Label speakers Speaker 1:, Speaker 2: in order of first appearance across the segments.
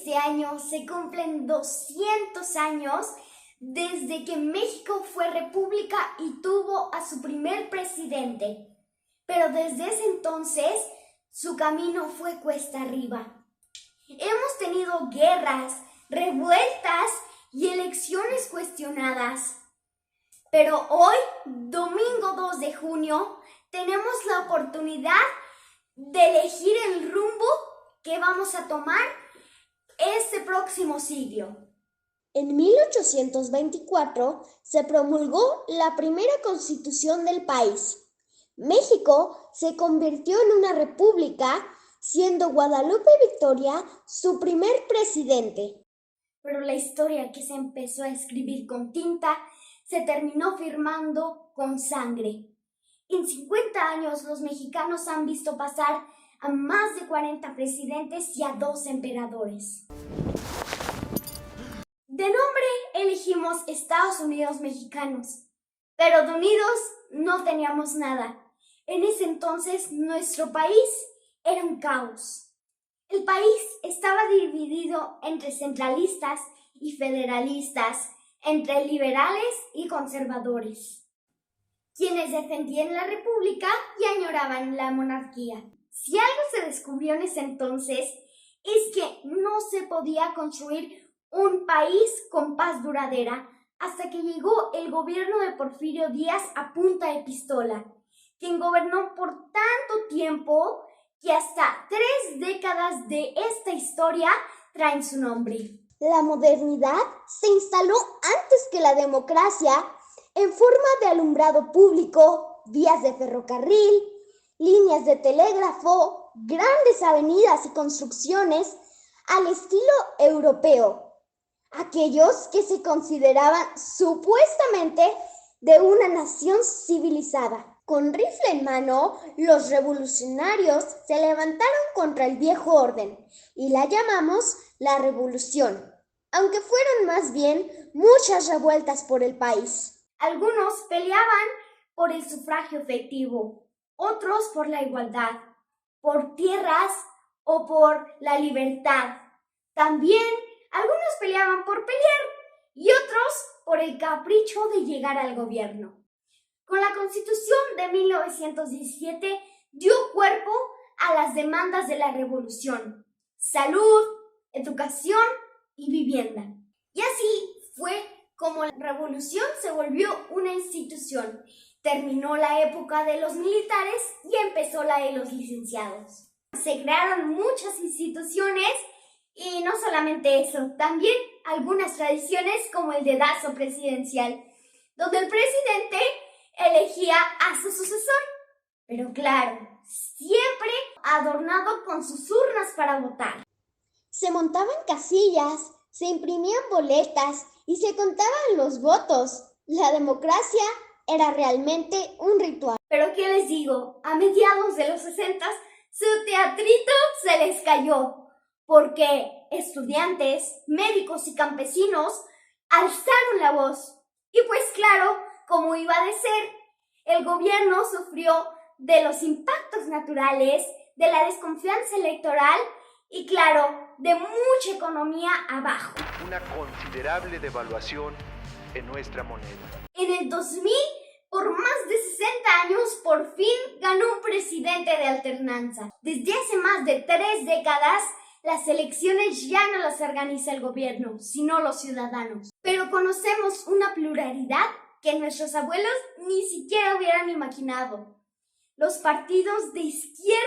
Speaker 1: este año se cumplen 200 años desde que México fue república y tuvo a su primer presidente. Pero desde ese entonces, su camino fue cuesta arriba. Hemos tenido guerras, revueltas y elecciones cuestionadas. Pero hoy, domingo 2 de junio, tenemos la oportunidad de elegir el rumbo que vamos a tomar este próximo siglo.
Speaker 2: En 1824 se promulgó la primera constitución del país. México se convirtió en una república, siendo Guadalupe Victoria su primer presidente.
Speaker 1: Pero la historia que se empezó a escribir con tinta se terminó firmando con sangre. En 50 años los mexicanos han visto pasar a más de 40 presidentes y a 2 emperadores. De nombre elegimos Estados Unidos Mexicanos, pero de unidos no teníamos nada. En ese entonces nuestro país era un caos. El país estaba dividido entre centralistas y federalistas, entre liberales y conservadores, quienes defendían la república y añoraban la monarquía. Si algo se descubrió en ese entonces es que no se podía construir un país con paz duradera hasta que llegó el gobierno de Porfirio Díaz a punta de pistola, quien gobernó por tanto tiempo que hasta 3 décadas de esta historia traen su nombre.
Speaker 2: La modernidad se instaló antes que la democracia en forma de alumbrado público, vías de ferrocarril, líneas de telégrafo, grandes avenidas y construcciones al estilo europeo. Aquellos que se consideraban supuestamente de una nación civilizada. Con rifle en mano, los revolucionarios se levantaron contra el viejo orden y la llamamos la revolución, aunque fueron más bien muchas revueltas por el país.
Speaker 1: Algunos peleaban por el sufragio efectivo, otros por la igualdad, por tierras o por la libertad. También algunos peleaban por pelear y otros por el capricho de llegar al gobierno. Con la Constitución de 1917 dio cuerpo a las demandas de la revolución: salud, educación y vivienda. Y así fue como la revolución se volvió una institución. Terminó la época de los militares y empezó la de los licenciados. Se crearon muchas instituciones y no solamente eso, también algunas tradiciones como el dedazo presidencial, donde el presidente elegía a su sucesor, pero claro, siempre adornado con sus urnas para votar.
Speaker 2: Se montaban casillas, se imprimían boletas y se contaban los votos. La democracia era realmente un ritual.
Speaker 1: Pero ¿qué les digo? A mediados de los 60 su teatrito se les cayó, porque estudiantes, médicos y campesinos alzaron la voz. Y pues claro, como iba de ser, el gobierno sufrió de los impactos naturales, de la desconfianza electoral y claro, de mucha economía abajo.
Speaker 3: Una considerable devaluación en nuestra moneda.
Speaker 1: En el 2000, por más de 60 años, por fin ganó un presidente de alternanza. Desde hace más de 3 décadas, las elecciones ya no las organiza el gobierno, sino los ciudadanos. Pero conocemos una pluralidad que nuestros abuelos ni siquiera hubieran imaginado. Los partidos de izquierda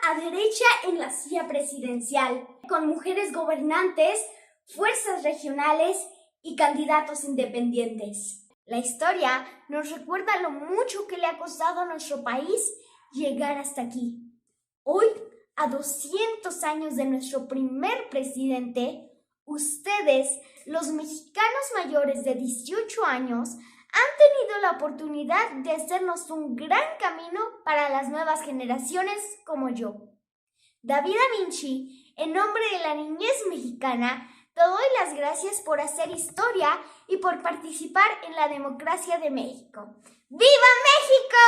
Speaker 1: a derecha en la silla presidencial, con mujeres gobernantes, fuerzas regionales y candidatos independientes. La historia nos recuerda lo mucho que le ha costado a nuestro país llegar hasta aquí. Hoy, a 200 años de nuestro primer presidente, ustedes, los mexicanos mayores de 18 años, han tenido la oportunidad de hacernos un gran camino para las nuevas generaciones como yo. David Da Vinci, en nombre de la niñez mexicana, te doy las gracias por hacer historia y por participar en la democracia de México. ¡Viva México!